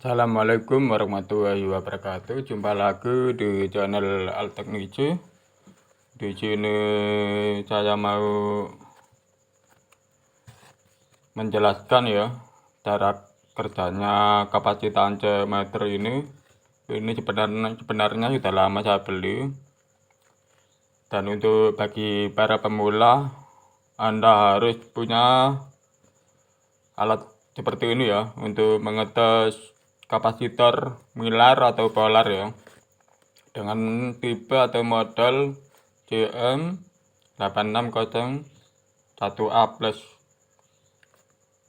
Assalamualaikum warahmatullahi wabarakatuh. Jumpa lagi di channel Alteknici. Di sini saya mau menjelaskan ya cara kerjanya kapasitansiometer ini. Ini sebenarnya sudah lama saya beli. Dan untuk bagi para pemula, Anda harus punya alat seperti ini ya untuk mengetes kapasitor milar atau polar ya, dengan tipe atau model CM8601A plus.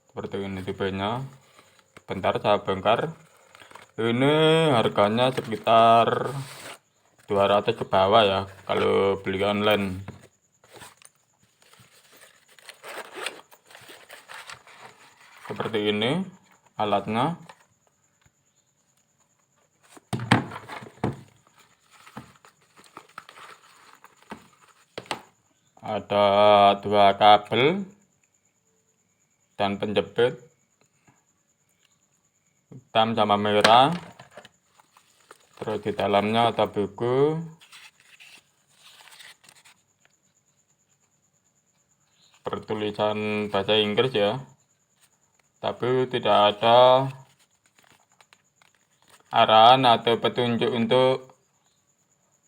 Seperti ini tipenya. Bentar saya bongkar. Ini harganya sekitar 200 ke bawah ya kalau beli online. Seperti ini alatnya. Ada 2 kabel dan penjepit hitam sama merah. Terus di dalamnya ada buku, bertulisan bahasa Inggris ya, tapi tidak ada arahan atau petunjuk untuk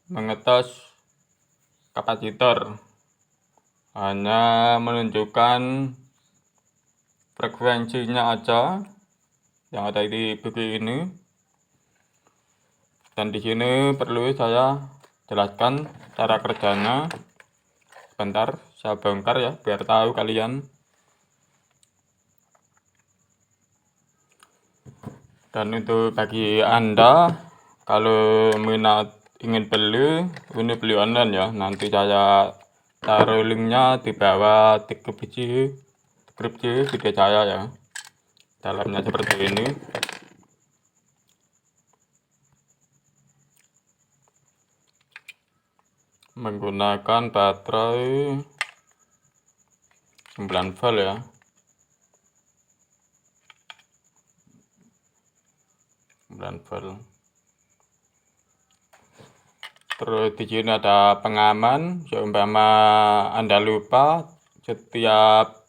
mengetes kapasitor. Hanya menunjukkan frekuensinya aja yang ada di buku ini. Dan di sini perlu saya jelaskan cara kerjanya. Sebentar saya bongkar ya biar tahu kalian. Dan untuk bagi Anda kalau minat ingin beli, ini beli online ya. Nanti saya taruh linknya di bawah deskripsi video saya ya. Dalamnya seperti ini. Menggunakan baterai 9 volt ya. Terus di sini ada pengaman, seumpama Anda lupa, setiap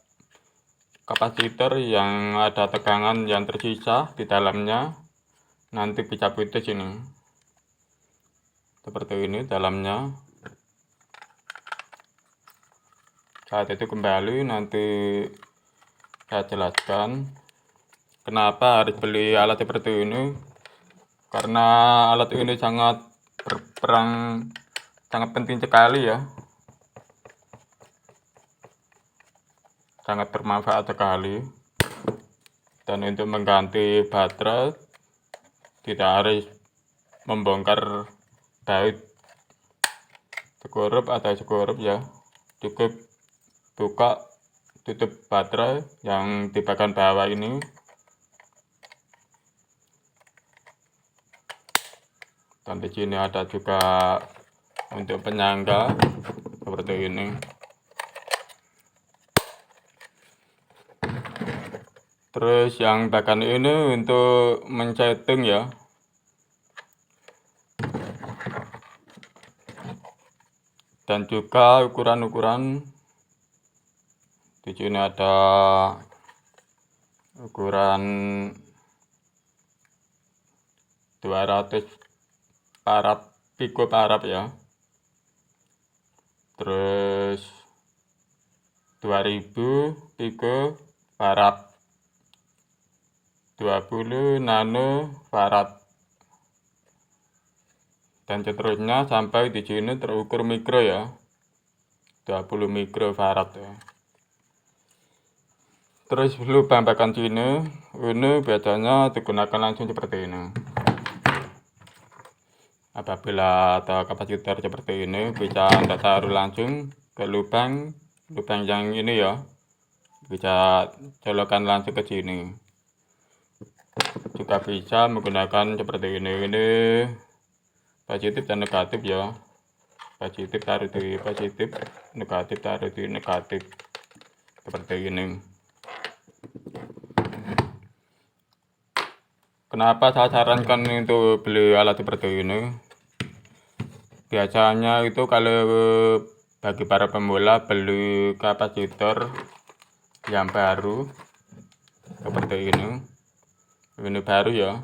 kapasitor yang ada tegangan yang tersisa di dalamnya nanti bisa putus ini. Seperti ini dalamnya. Saat itu kembali nanti saya jelaskan kenapa harus beli alat seperti ini. Karena alat ini sangat berperan, sangat penting sekali ya, sangat bermanfaat sekali. Dan untuk mengganti baterai tidak harus membongkar baut sekurup atau sekurup ya, cukup buka tutup baterai yang di bagian bawah ini. Dan di sini ada juga untuk penyangga seperti ini. Terus yang bagian ini untuk men-setting ya. Dan juga ukuran-ukuran. Di sini ada ukuran 200 picofarad ya. Terus 2000 picofarad, 20 nanofarad, dan seterusnya sampai di sini terukur mikro ya, 20 mikrofarad ya. Terus lubang bagian sini ini biasanya digunakan langsung seperti ini. Apabila ada kapasitor seperti ini, bisa Anda taruh langsung ke lubang yang ini ya, bisa colokan langsung ke sini. Juga bisa menggunakan seperti ini positif dan negatif ya. Positif taruh di positif, negatif taruh di negatif, seperti ini. Kenapa saya sarankan untuk beli alat seperti ini? Biasanya itu kalau bagi para pemula beli kapasitor yang baru seperti ini baru ya,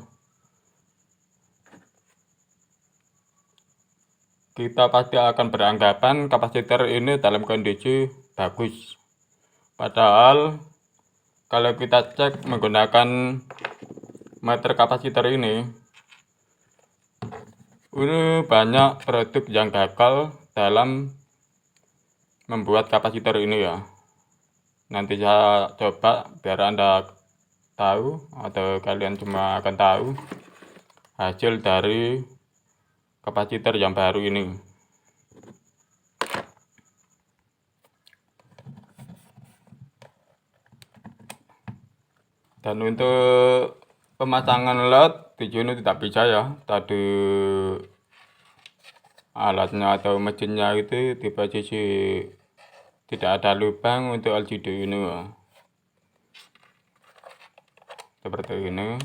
kita pasti akan beranggapan kapasitor ini dalam kondisi bagus. Padahal kalau kita cek menggunakan meter kapasitor ini banyak produk yang gagal dalam membuat kapasitor ini ya. Nanti saya coba biar Anda tahu atau kalian cuma akan tahu hasil dari kapasitor yang baru ini. Dan untuk pemasangan LED di sini tidak bisa ya. Tadi alatnya atau mesinnya itu di posisi tidak ada lubang untuk LCD ini ya. Seperti ini.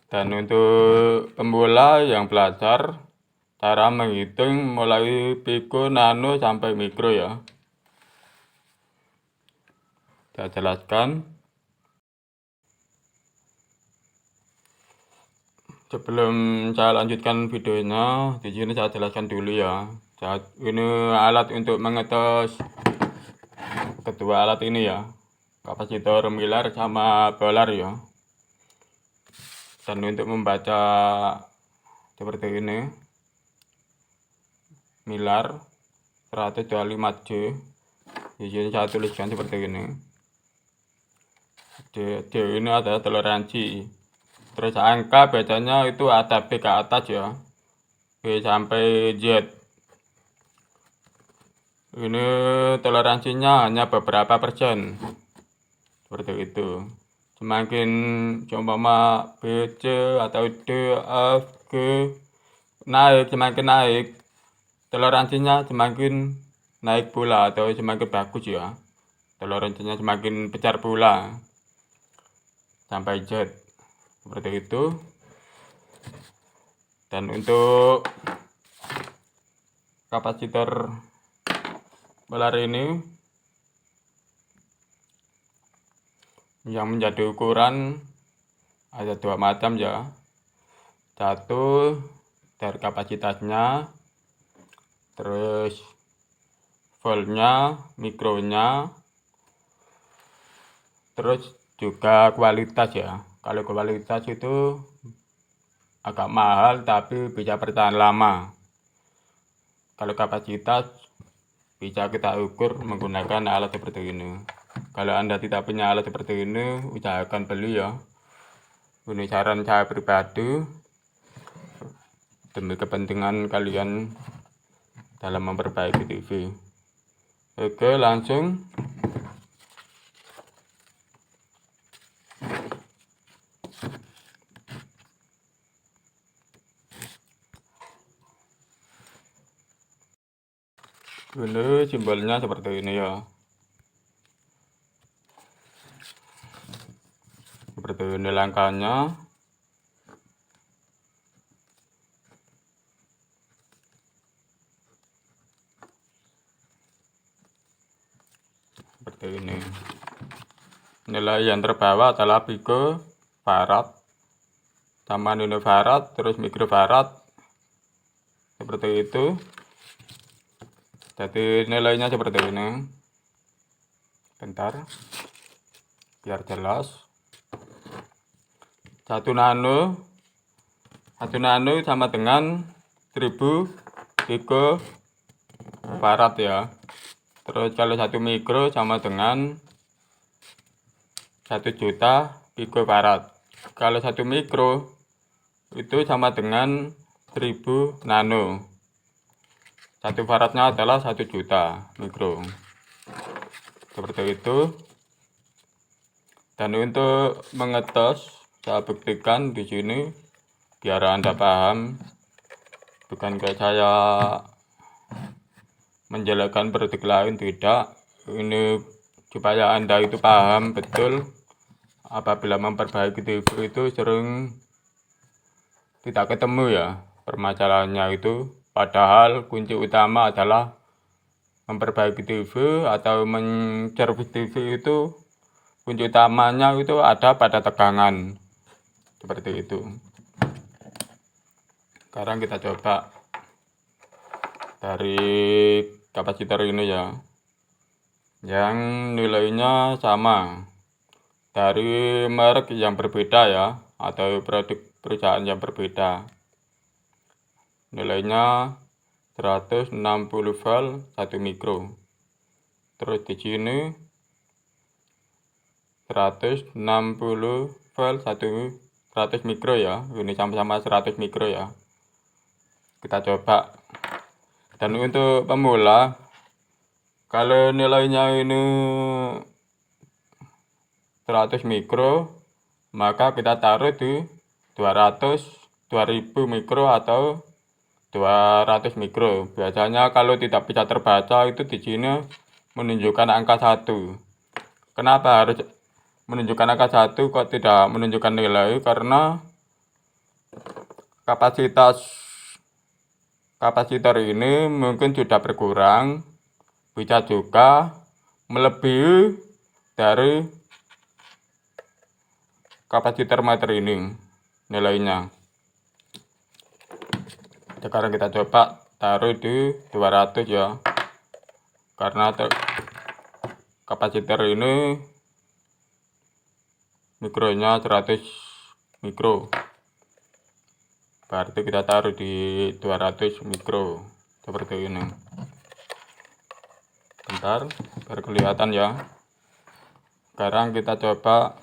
Dan untuk pemula yang belajar cara menghitung mulai piko, nano sampai mikro ya, saya jelaskan. Sebelum saya lanjutkan videonya, di sini saya jelaskan dulu ya. Ini alat untuk mengetes kedua alat ini ya, kapasitor miliar sama bolar ya. Dan untuk membaca seperti ini, miliar 125J, di sini saya tuliskan seperti ini. D ini adalah toleransi. Terus angka biasanya itu ada B ke atas ya, B sampai Z. Ini toleransinya hanya beberapa persen, seperti itu. Semakin umpama B, C atau D, F, G naik, semakin naik, toleransinya semakin naik pula atau semakin bagus ya. Toleransinya semakin besar pula sampai Z, seperti itu. Dan untuk kapasitor bolar ini yang menjadi ukuran ada dua macam ya. Satu dari kapasitasnya, terus voltnya, mikronya, terus juga kualitas ya. Kalau kualitas itu agak mahal tapi bisa bertahan lama. Kalau kapasitas bisa kita ukur menggunakan alat seperti ini. Kalau Anda tidak punya alat seperti ini, usahakan beli ya. Ini saran saya pribadi demi kepentingan kalian dalam memperbaiki TV. Oke, langsung. Ini simbolnya seperti ini ya. Seperti ini langkahnya. Seperti ini. Nilai yang terbawah adalah picofarad sama nanofarad, terus mikrofarad, seperti itu. Jadi nilainya seperti ini. Bentar, biar jelas. 1 nano sama dengan 1000 picofarad ya. Terus kalau 1 mikro sama dengan 1 juta picofarad. Kalau 1 mikro itu sama dengan 1000 nano. 1 faradnya adalah 1 juta mikro. Seperti itu. Dan untuk mengetes, saya buktikan di sini biar Anda paham. Bukan kayak saya menjelekkan produk lain, tidak. Ini supaya Anda itu paham betul apabila memperbaiki TV itu sering tidak ketemu ya permasalahannya itu, padahal kunci utama adalah memperbaiki TV atau menservis TV itu kunci utamanya itu ada pada tegangan seperti itu. Sekarang kita coba dari kapasitor ini ya, yang nilainya sama dari merek yang berbeda ya, atau produk perusahaan yang berbeda. Nilainya 160 volt 1 mikro. Terus di sini 160 volt 100 mikro ya. Ini sama-sama 100 mikro ya. Kita coba. Dan untuk pemula, kalau nilainya ini 100 mikro, maka kita taruh di 2000 mikro atau 200 mikro. Biasanya kalau tidak bisa terbaca itu di sini menunjukkan angka 1. Kenapa harus menunjukkan angka 1 kok tidak menunjukkan nilai? Karena kapasitor ini mungkin sudah berkurang, bisa juga melebihi dari kapasitor meter ini nilainya. Sekarang kita coba taruh di 200 ya, karena kapasitor ini mikronya 100 mikro, berarti kita taruh di 200 mikro seperti ini. Bentar biar kelihatan ya. Sekarang kita coba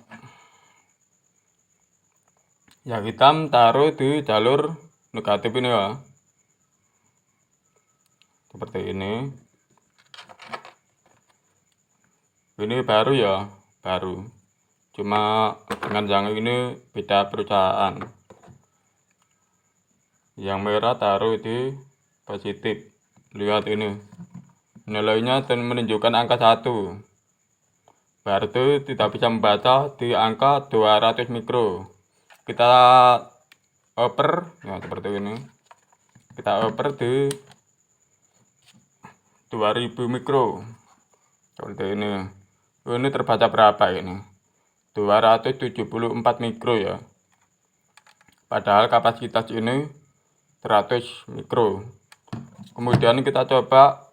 yang hitam taruh di jalur negatif ini ya, seperti ini. Ini baru ya, baru, cuma dengan yang ini beda perusahaan. Yang merah taruh di positif. Lihat ini nilainya dan menunjukkan angka 1, berarti tidak bisa membaca di angka 200 mikro. Kita oper ya seperti ini, kita oper di 2000 mikro seperti ini. Ini terbaca berapa ini? 274 mikro ya, padahal kapasitas ini 100 mikro. Kemudian kita coba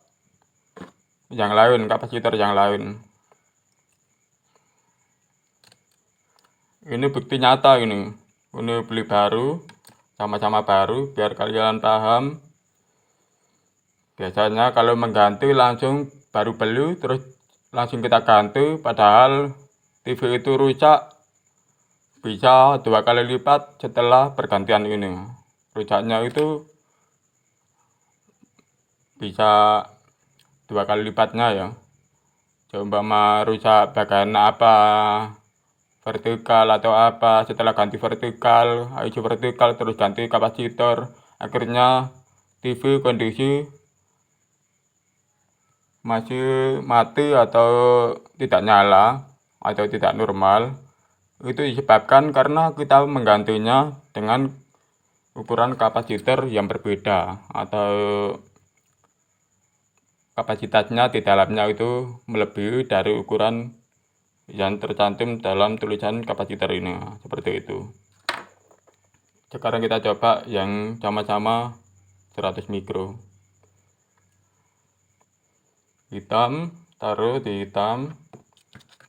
yang lain, kapasitor yang lain. Ini bukti nyata ini beli baru, sama-sama baru, biar kalian paham. Biasanya kalau mengganti langsung baru beli terus langsung kita ganti, padahal TV itu rusak bisa 2 kali lipat setelah pergantian ini. Rusaknya itu bisa 2 kali lipatnya ya. Coba rusak bagian apa, vertikal atau apa, setelah ganti vertikal, IC vertikal terus ganti kapasitor, akhirnya TV kondisi masih mati atau tidak nyala atau tidak normal. Itu disebabkan karena kita menggantinya dengan ukuran kapasitor yang berbeda, atau kapasitasnya di dalamnya itu melebihi dari ukuran yang tercantum dalam tulisan kapasitor ini, seperti itu. Sekarang kita coba yang sama-sama 100 mikro. Hitam taruh di hitam,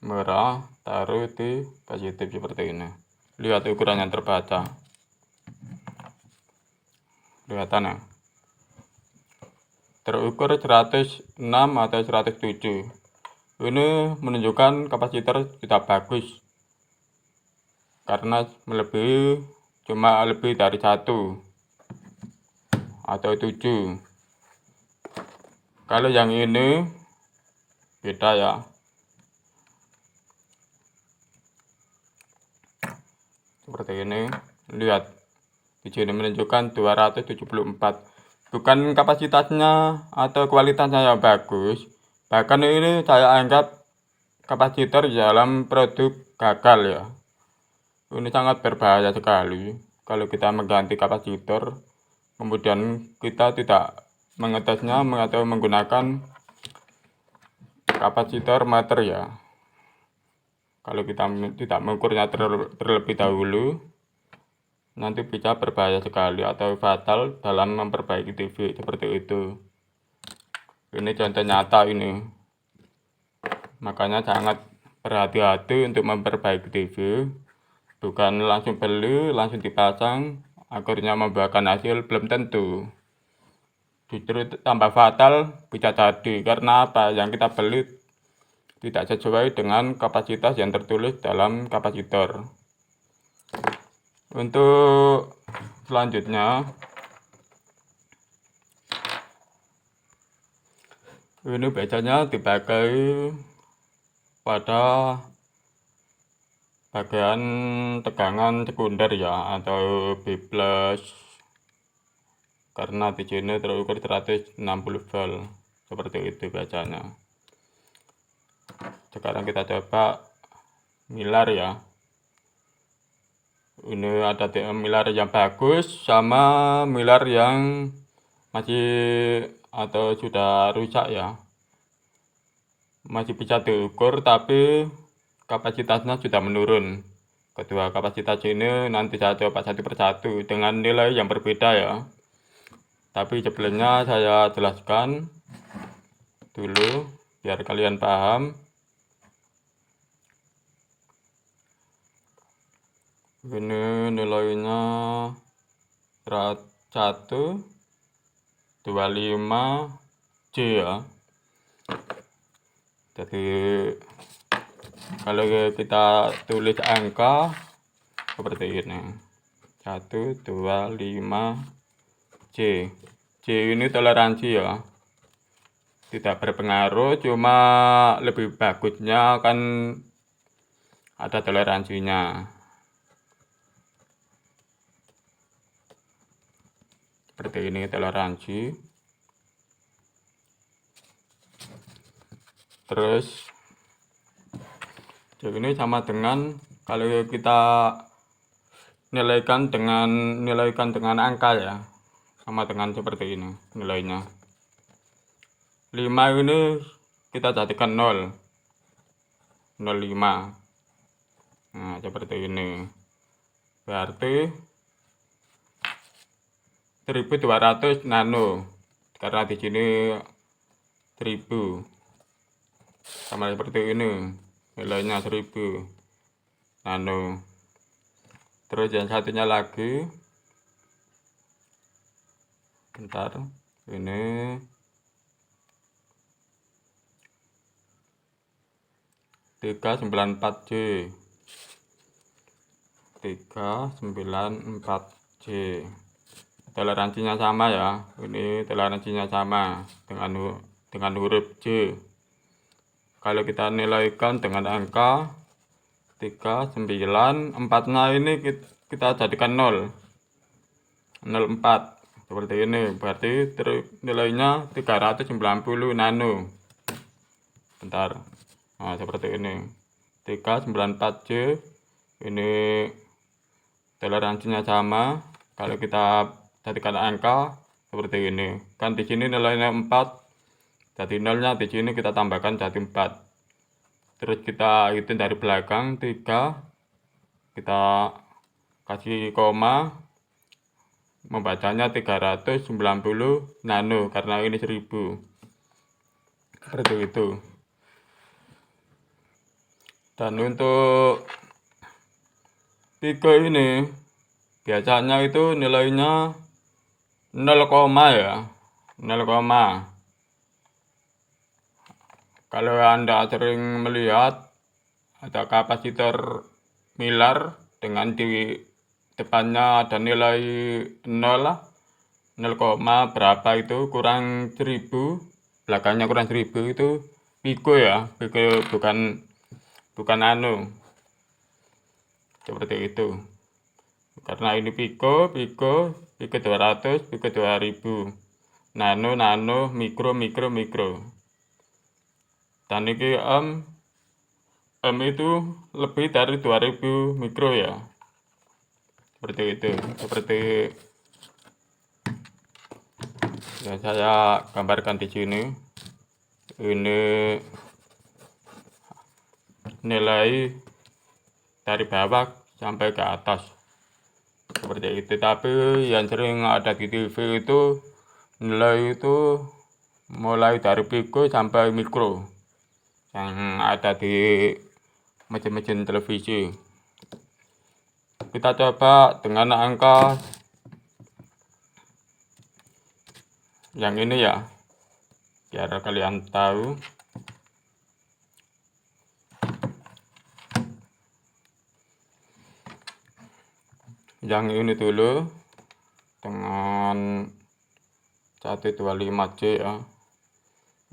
merah taruh di positif seperti ini. Lihat ukuran yang terbaca, kelihatan ya, terukur 106 atau 107. Ini menunjukkan kapasitor tidak bagus karena melebihi, cuma lebih dari 1 atau 7. Kalau yang ini beda ya, seperti ini. Lihat di sini menunjukkan 274. Bukan kapasitasnya atau kualitasnya yang bagus, bahkan ini saya anggap kapasitor dalam produk gagal ya. Ini sangat berbahaya sekali kalau kita mengganti kapasitor, kemudian kita tidak mengetesnya atau menggunakan kapasitor meter ya. Kalau kita tidak mengukurnya terlebih dahulu, nanti bisa berbahaya sekali atau fatal dalam memperbaiki TV seperti itu. Ini contoh nyata ini. Makanya sangat berhati-hati untuk memperbaiki TV. Bukan langsung beli, langsung dipasang, akhirnya membuahkan hasil belum tentu. Justru tambah fatal bisa jadi. Karena apa? Yang kita beli tidak sesuai dengan kapasitas yang tertulis dalam kapasitor. Untuk selanjutnya, ini biasanya dipakai pada bagian tegangan sekunder ya, atau B+, karena di sini terukur 160 volt seperti itu biasanya. Sekarang kita coba milar ya. Ini ada milar yang bagus sama milar yang masih atau sudah rusak ya. Masih bisa diukur tapi kapasitasnya sudah menurun. Kedua kapasitas ini nanti saya coba satu persatu dengan nilai yang berbeda ya. Tapi sebelumnya saya jelaskan dulu biar kalian paham. Ini nilainya 125J ya. Jadi kalau kita tulis angka seperti ini 125J. J ini toleransi ya, tidak berpengaruh, cuma lebih bagusnya kan ada toleransinya seperti ini toleransi. Terus ini sama dengan kalau kita nilaikan dengan angka ya, sama dengan seperti ini nilainya. 5 ini kita jadikan 0, 05. Nah seperti ini, berarti 1200 nano, karena di sini 1000, sama seperti ini nilainya 1000 nano. Terus yang satunya lagi, bentar, ini 394J. 394J. Toleransinya sama ya. Ini toleransinya sama dengan huruf J. Kalau kita nilaikan dengan angka 394, ini kita jadikan 0, 04 seperti ini, berarti nilainya 390 nano. Bentar, nah seperti ini 394J. Ini toleransinya sama. Kalau kita jadikan angka seperti ini, kan di sini nilainya 4, jadi nolnya di sini kita tambahkan jadi 4. Terus kita hitung dari belakang 3, kita kasih koma, membacanya 390 nano karena ini 1000. Seperti itu. Dan untuk Pico ini biasanya itu nilainya 0, ya, 0. Kalau Anda sering melihat ada kapasitor milar dengan di depannya ada nilai 0, 0, berapa itu kurang 1000, belakangnya kurang 1000, itu Pico ya. Pico bukan nano. Seperti itu. Karena ini Pico 200, Pico 2000. Nano, mikro. Dan ini M itu lebih dari 2000 mikro ya. Seperti itu. Seperti yang saya gambarkan di sini. Ini nilai dari bawah sampai ke atas. Seperti itu. Tapi yang sering ada di TV itu nilai itu mulai dari pico sampai mikro yang ada di mesin-mesin televisi. Kita coba dengan angka yang ini ya, biar kalian tahu. Yang ini dulu dengan 125C ya.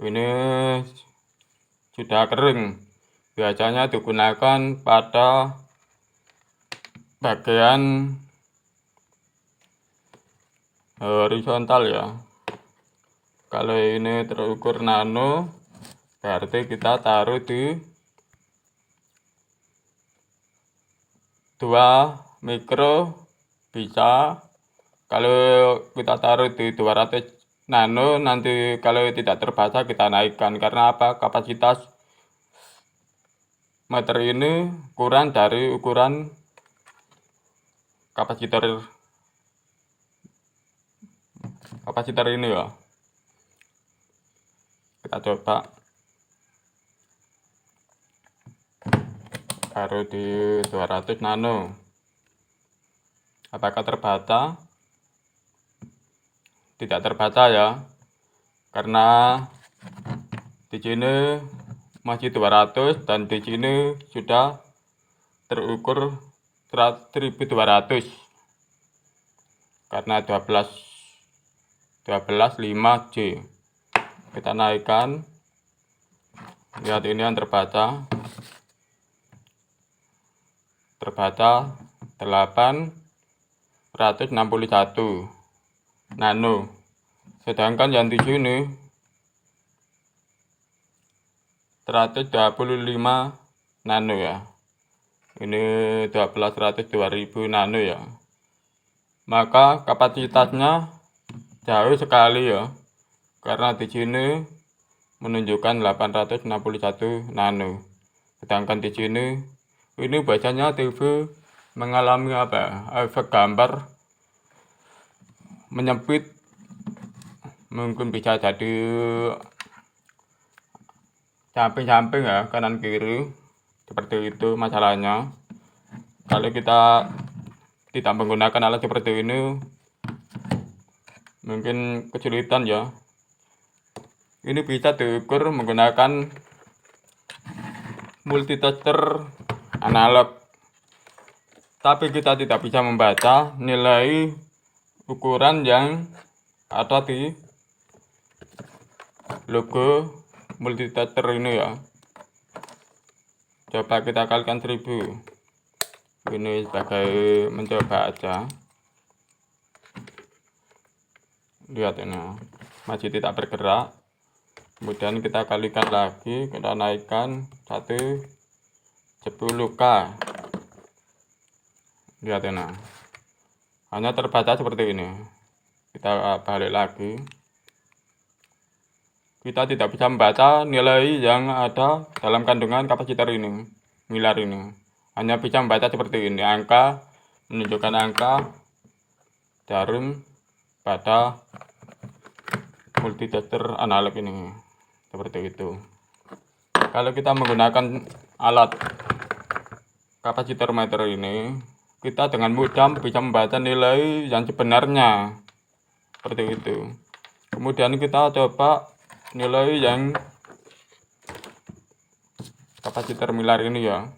Ini sudah kering. Biasanya digunakan pada bagian horizontal ya. Kalau ini terukur nano, berarti kita taruh di 2 mikro bisa. Kalau kita taruh di 200 nano, nanti kalau tidak terbaca kita naikkan. Karena apa? Kapasitas meter ini kurang dari ukuran kapasitor ini ya. Kita coba taruh di 200 nano. Apakah terbaca? Tidak terbaca ya, karena di sini masih 200 dan di sini sudah terukur 1200 karena 12,5J. Kita naikkan, lihat ini yang terbaca 861 nano. Sedangkan yang di sini 125 nano ya. Ini 1200 2000 nano ya. Maka kapasitasnya jauh sekali ya. Karena di sini menunjukkan 861 nano. Sedangkan di sini ini biasanya TV mengalami efek gambar menyempit, mungkin bisa jadi samping-samping ya, kanan kiri, seperti itu masalahnya. Kalau kita tidak menggunakan alat seperti ini mungkin kesulitan ya. Ini bisa diukur menggunakan multitester analog, tapi kita tidak bisa membaca nilai ukuran yang ada di logo multitester ini ya. Coba kita kalikan 1000. Ini sebagai mencoba aja. Lihat ini masih tidak bergerak. Kemudian kita kalikan lagi, kita naikkan 10K. Lihat ini hanya terbaca seperti ini. Kita balik lagi, kita tidak bisa membaca nilai yang ada dalam kandungan kapasitor ini, miliar ini. Hanya bisa membaca seperti ini, angka, menunjukkan angka jarum pada multitester analog ini. Seperti itu. Kalau kita menggunakan alat kapasitor meter ini, kita dengan mudah bisa membaca nilai yang sebenarnya. Seperti itu. Kemudian kita coba nilai yang kapasitor miliar ini ya,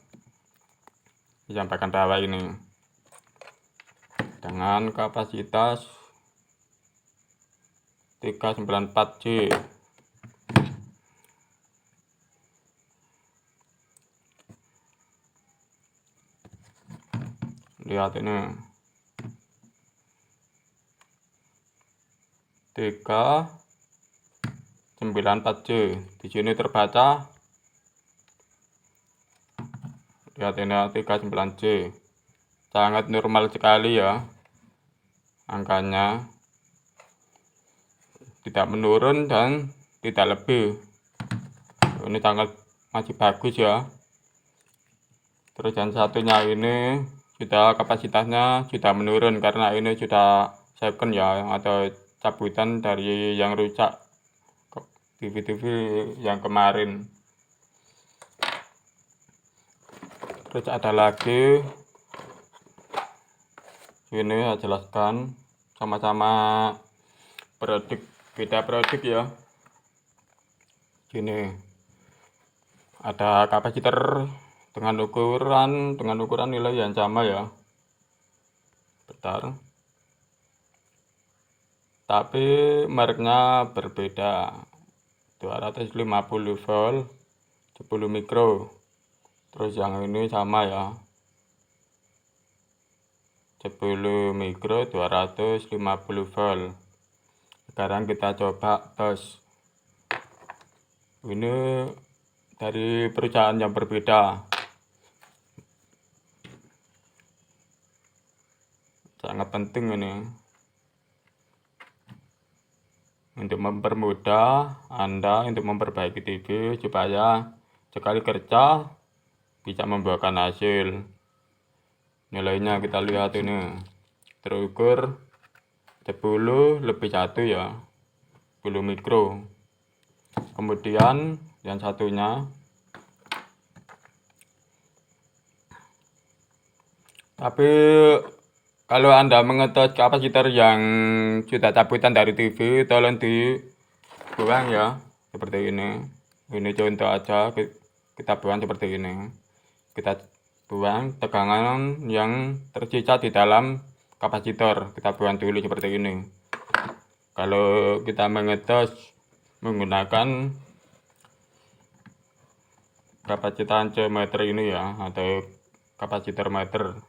disampaikan bawah ini dengan kapasitas 394J. Lihat ini 394J. Di sini terbaca lihat ini 39C, sangat normal sekali ya angkanya, tidak menurun dan tidak lebih. Ini sangat masih bagus ya. Terus yang satunya ini sudah kapasitasnya sudah menurun karena ini sudah second ya, atau cabutan dari yang rusak TV-TV yang kemarin. Terus ada lagi ini saya jelaskan, sama-sama produk, beda produk ya. Sini ada kapasitor dengan ukuran nilai yang sama ya. Bentar. Tapi mereknya berbeda. 250 volt 10 mikro. Terus yang ini sama ya. 10 mikro 250 volt. Sekarang kita coba tes. Ini dari perusahaan yang berbeda. Sangat penting ini untuk mempermudah Anda untuk memperbaiki TV supaya sekali kerja bisa membuahkan hasil. Nilainya kita lihat ini terukur 10 lebih 1 ya, 10 mikro. Kemudian yang satunya, tapi kalau Anda mengetes kapasitor yang sudah cabutan dari TV, tolong dibuang ya, seperti ini. Ini contoh aja, kita buang seperti ini. Kita buang tegangan yang tersisa di dalam kapasitor, kita buang dulu seperti ini. Kalau kita mengetes menggunakan kapasitansiometer ini ya, atau kapasitor meter.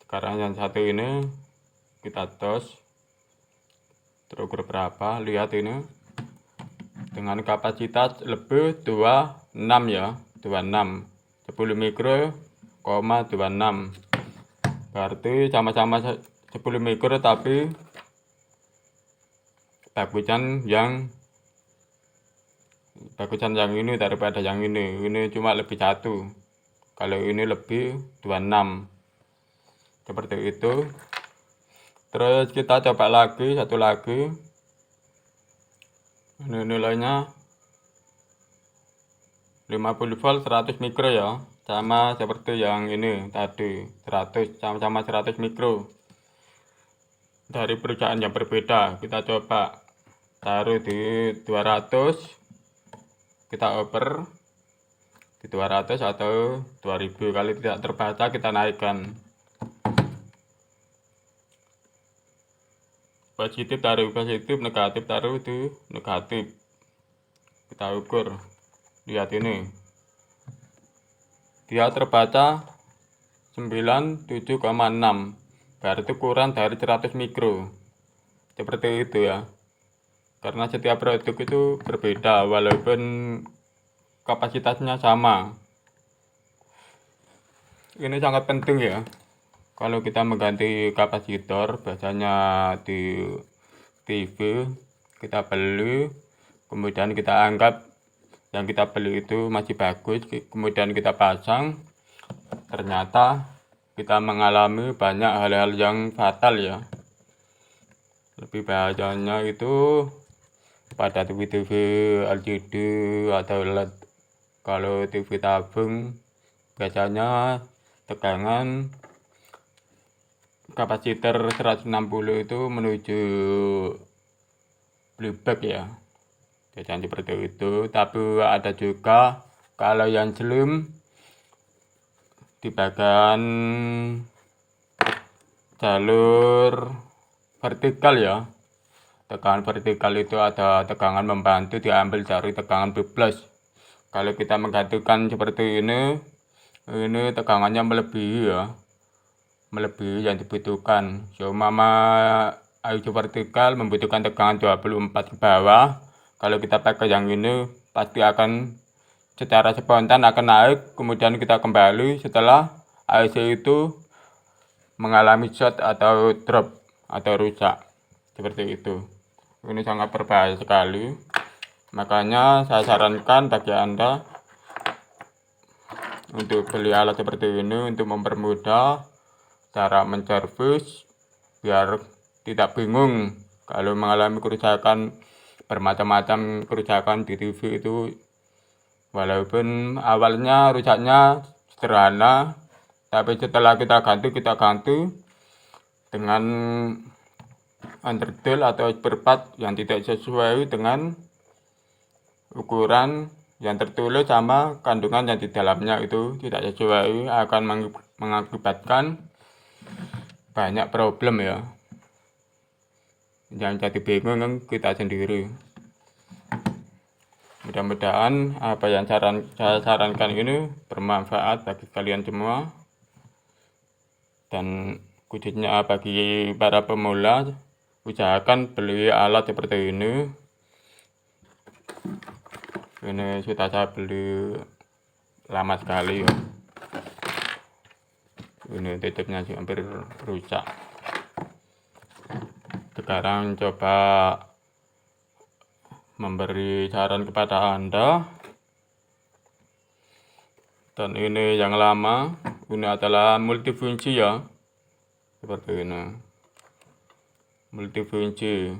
Sekarang yang satu ini kita tes terukur berapa, lihat ini dengan kapasitas lebih 26 ya, 26 10 mikro, 26, berarti sama-sama 10 mikro tapi bagusan yang ini daripada yang ini cuma lebih 1, kalau ini lebih 26, seperti itu. Terus kita coba lagi, satu lagi, ini nilainya 50 volt 100 mikro ya, sama seperti yang ini tadi 100, sama-sama 100 mikro dari perusahaan yang berbeda. Kita coba taruh di 200, kita oper di 200 atau 2000, kali tidak terbaca kita naikkan. Positif taruh positif, negatif taruh di negatif. Kita ukur, lihat ini dia terbaca 97,6, berarti kurang dari 100 mikro, seperti itu ya. Karena setiap produk itu berbeda walaupun kapasitasnya sama. Ini sangat penting ya, kalau kita mengganti kapasitor, biasanya di TV kita beli, kemudian kita anggap yang kita beli itu masih bagus, kemudian kita pasang, ternyata kita mengalami banyak hal-hal yang fatal ya. Lebih bahayanya itu pada TV-TV LCD atau LED. Kalau TV tabung biasanya tegangan kapasitor 160 itu menuju playback ya, biasanya seperti itu. Tapi ada juga kalau yang slim di bagian jalur vertikal ya, tegangan vertikal itu ada tegangan membantu diambil dari tegangan B+. Kalau kita menggantikan seperti ini tegangannya melebihi ya, melebihi yang dibutuhkan. Seumpama IC vertikal membutuhkan tegangan 24 ke bawah, kalau kita pakai yang ini pasti akan secara spontan akan naik, kemudian kita kembali setelah IC itu mengalami short atau drop atau rusak seperti itu. Ini sangat berbahaya sekali, makanya saya sarankan bagi Anda untuk beli alat seperti ini untuk mempermudah cara menservis biar tidak bingung kalau mengalami kerusakan, bermacam-macam kerusakan di TV itu. Walaupun awalnya rusaknya sederhana, tapi setelah kita ganti dengan underdeal atau spare part yang tidak sesuai dengan ukuran yang tertulis sama kandungan yang di dalamnya itu tidak sesuai, akan mengakibatkan banyak problem ya. Yang jadi bingung kan kita sendiri. Mudah-mudahan apa yang saya sarankan ini bermanfaat bagi kalian semua, dan khususnya bagi para pemula, usahakan beli alat seperti ini. Ini sudah saya beli lama sekali ya. Ini tutupnya hampir rusak. Sekarang coba memberi saran kepada Anda. Dan ini yang lama, ini adalah multifungsi ya, seperti ini, multifungsi.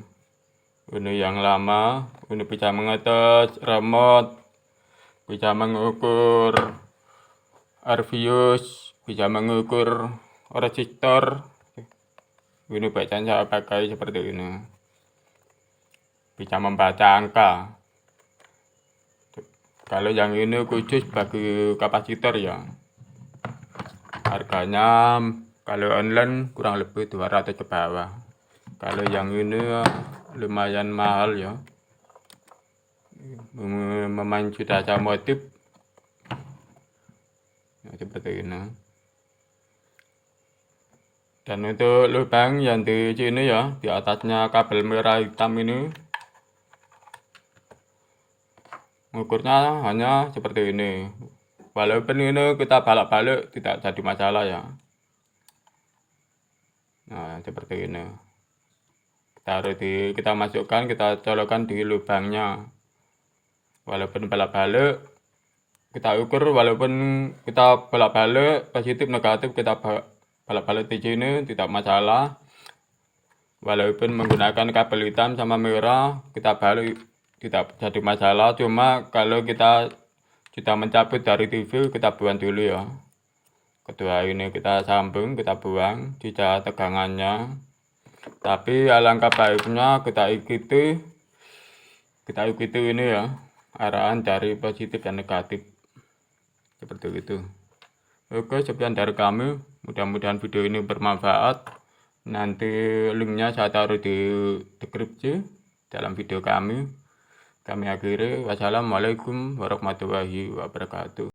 Ini yang lama, ini bisa mengetes remote, bisa mengukur RVUs, bisa mengukur resistor. Ini bacaan saya pakai seperti ini, bisa membaca angka. Kalau yang ini khusus bagi kapasitor ya, harganya kalau online kurang lebih 200 ke bawah. Kalau yang ini lumayan mahal ya, memacu data motif ya, seperti ini. Dan untuk lubang yang di sini ya, di atasnya kabel merah hitam ini, ukurnya hanya seperti ini. Walaupun ini kita balik-balik tidak jadi masalah ya. Nah, seperti ini. Kita masukkan, kita colokkan di lubangnya. Walaupun balik-balik kita ukur, walaupun kita balik-balik positif negatif, kita balik-balik di sini tidak masalah. Walaupun menggunakan kabel hitam sama merah, kita balik tidak jadi masalah. Cuma kalau kita sudah mencabut dari TV, kita buang dulu ya. Kedua ini kita sambung, kita buang jika tegangannya. Tapi alangkah baiknya kita ikuti ini ya, arahan dari positif dan negatif, seperti itu. Oke, sekian dari kami, mudah-mudahan video ini bermanfaat. Nanti linknya saya taruh di deskripsi dalam video kami. Kami akhiri, wassalamualaikum warahmatullahi wabarakatuh.